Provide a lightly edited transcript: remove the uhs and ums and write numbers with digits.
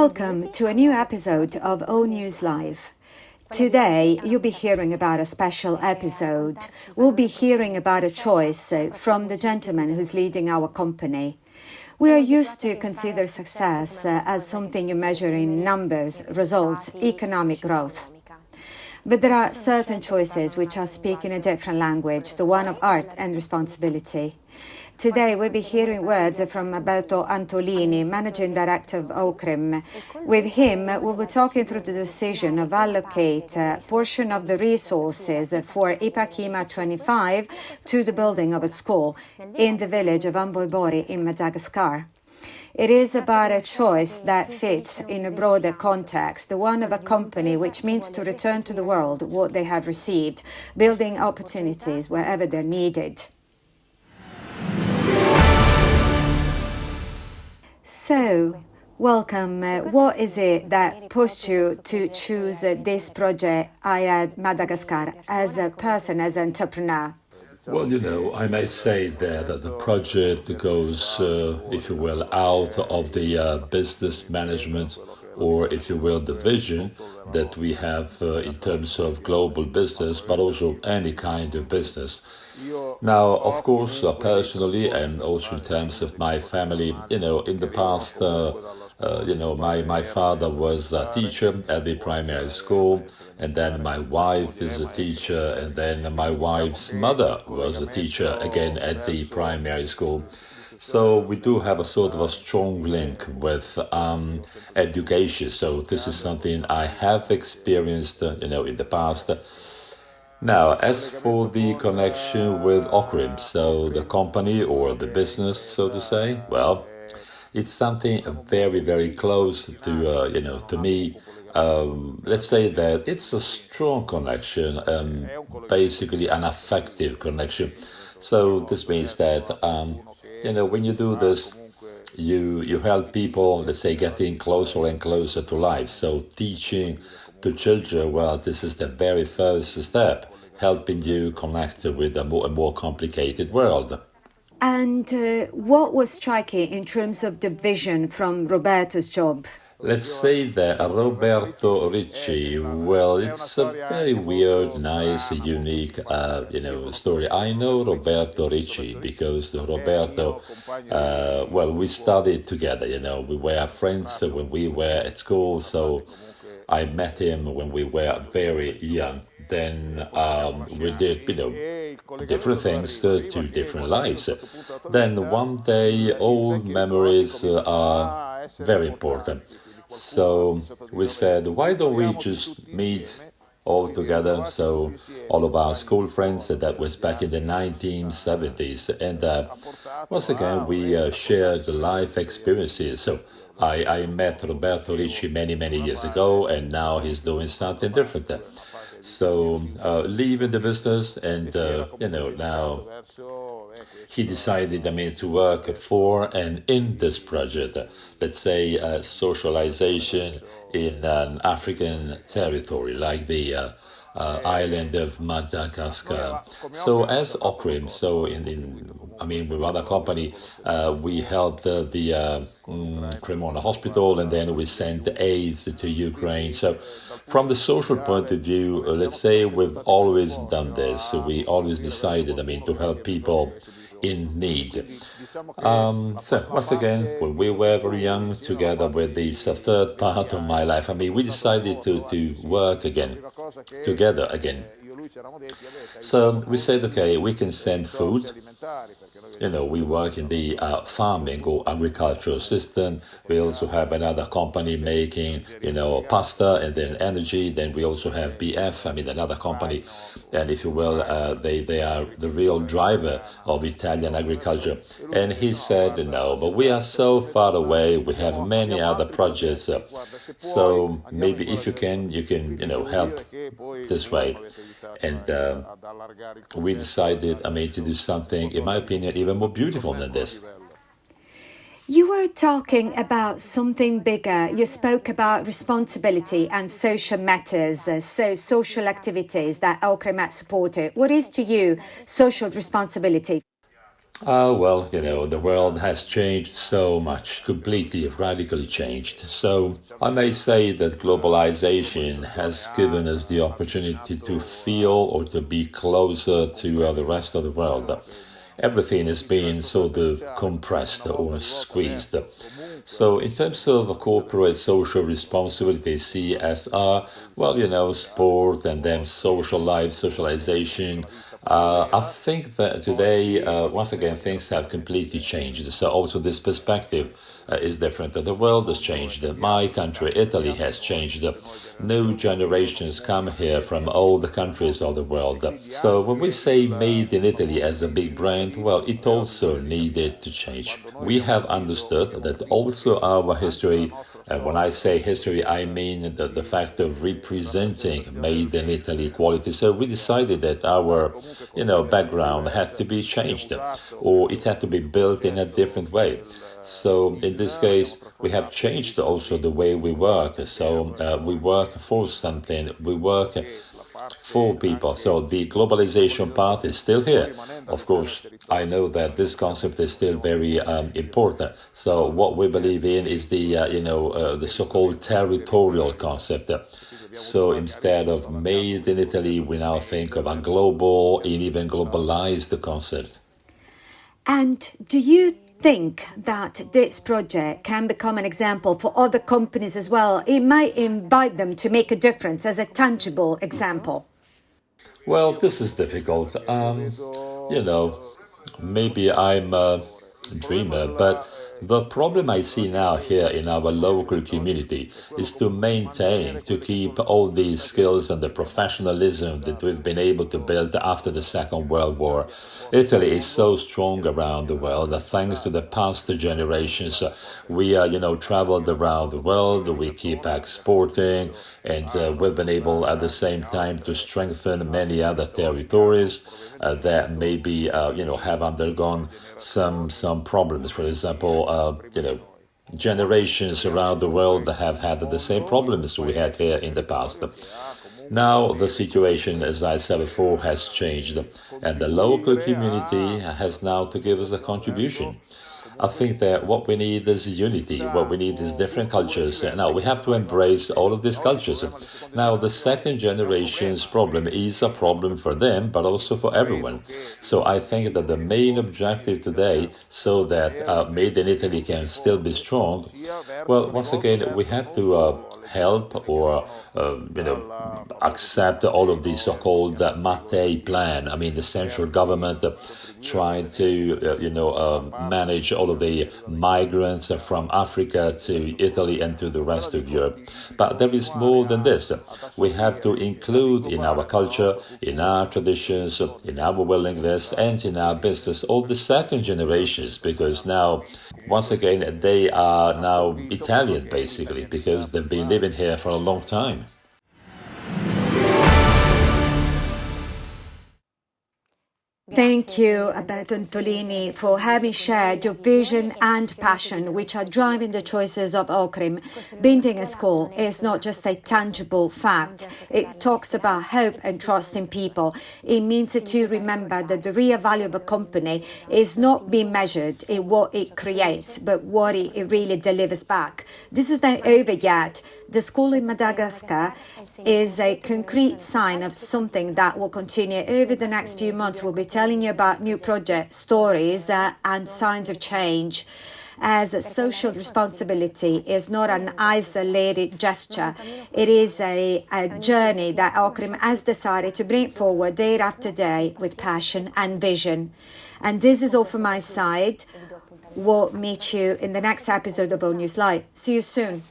Welcome to a new episode of NEWSLIVE. Today, you'll be hearing about a special episode. We'll be hearing about a choice from the gentleman who's leading our company. We are used to consider success as something you measure in numbers, results, economic growth. But there are certain choices which are speaking a different language, the one of art and responsibility. Today, we'll be hearing words from Alberto Antolini, Managing Director of Ocrim. With him, we'll be talking through the decision of allocate a portion of the resources for Ep.8 25 to the building of a school in the village of Amboibori in Madagascar. It is about a choice that fits in a broader context, the one of a company which means to return to the world what they have received, building opportunities wherever they're needed. So, welcome. What is it that pushed you to choose this project at Madagascar as a person, as an entrepreneur? Well, I may say that the project goes, if you will, out of the business management, or if you will, the vision that we have in terms of global business, but also any kind of business. Now, of course, personally, and also in terms of my family, in the past, my father was a teacher at the primary school, and then my wife is a teacher, and then my wife's mother was a teacher again at the primary school. So we do have a sort of a strong link with education. So this is something I have experienced, in the past. Now, as for the connection with Ocrim, so the company or the business, so to say, well, it's something very, very close to, to me. Let's say that it's a strong connection, basically an affective connection. So this means that, when you do this, you help people, let's say, getting closer and closer to life. So teaching to children, well, this is the very first step, helping you connect with a more complicated world. And what was striking in terms of the vision from Roberto's job? Let's say that Roberto Ricci, well, it's a very weird, nice, unique, story. I know Roberto Ricci because Roberto, we studied together, we were friends when we were at school, so I met him when we were very young. Then we did, different things to different lives. Then one day, old memories are very important. So we said, why don't we just meet all together? So all of our school friends, that was back in the 1970s. And once again, we shared life experiences. So I met Roberto Ricci many, many years ago, and now he's doing something different. So leaving the business, and now he decided, to work for and in this project, let's say socialization in an African territory like the island of Madagascar. So as Ocrim, so with other company, we helped the Cremona hospital, and then we sent aids to Ukraine. So from the social point of view, let's say we've always done this. We always decided, to help people in need. So once again, when we were very young, together with this third part of my life, we decided to work together again. So we said, okay, we can send food. We work in the farming or agricultural system. We also have another company making, pasta and then energy. Then we also have BF, another company. And if you will, they are the real driver of Italian agriculture. And he said, no, but we are so far away. We have many other projects. So maybe if you can, help this way. And we decided, to do something, in my opinion, even more beautiful than this. You were talking about something bigger. You spoke about responsibility and social matters, so social activities that Ocrim supported. What is to you social responsibility? Well, the world has changed so much, completely, radically changed. So I may say that globalization has given us the opportunity to feel or to be closer to the rest of the world. Everything is being sort of compressed or squeezed. So, in terms of corporate social responsibility, CSR, well, sport and then social life, socialization. I think that today, once again, things have completely changed. So, also this perspective is different. The world has changed. My country, Italy, has changed. New generations come here from all the countries of the world. So when we say made in Italy as a big brand, well, it also needed to change. We have understood that also our history, and when I say history, I mean the fact of representing made in Italy quality. So we decided that our, background had to be changed, or it had to be built in a different way. So in this case, we have changed also the way we work. So we work for something, we work for people. So the globalization part is still here. Of course, I know that this concept is still very important. So what we believe in is the so-called territorial concept. So instead of made in Italy, we now think of a global and even globalized concept. And do you think that this project can become an example for other companies as well? It might invite them to make a difference as a tangible example. Well, this is difficult. You know, maybe I'm a dreamer, but the problem I see now here in our local community is to maintain, to keep all these skills and the professionalism that we've been able to build after the Second World War. Italy is so strong around the world, thanks to the past generations. We, traveled around the world, we keep exporting, and we've been able at the same time to strengthen many other territories that maybe, have undergone some problems. For example, generations around the world have had the same problems we had here in the past. Now the situation, as I said before, has changed, and the local community has now to give us a contribution. I think that what we need is unity. What we need is different cultures. Now, we have to embrace all of these cultures. Now, the second generation's problem is a problem for them, but also for everyone. So I think that the main objective today, so that Made in Italy can still be strong, well, once again, we have to help or, accept all of the so-called Mattei plan. I mean, the central government trying to, manage all of the migrants from Africa to Italy and to the rest of Europe. But there is more than this. We have to include in our culture, in our traditions, in our willingness, and in our business all the second generations, because now, once again, they are now Italian, basically, because they've been living here for a long time. Thank you, Alberto Antolini, for having shared your vision and passion, which are driving the choices of Ocrim. Building a school is not just a tangible fact. It talks about hope and trust in people. It means to remember that the real value of a company is not being measured in what it creates, but what it really delivers back. This is not over yet. The school in Madagascar is a concrete sign of something that will continue over the next few months. We'll be telling you about new project stories and signs of change, as social responsibility is not an isolated gesture. It is a journey that Ocrim has decided to bring forward day after day with passion and vision. And this is all from my side. We'll meet you in the next episode of NEWSLIVE. See you soon.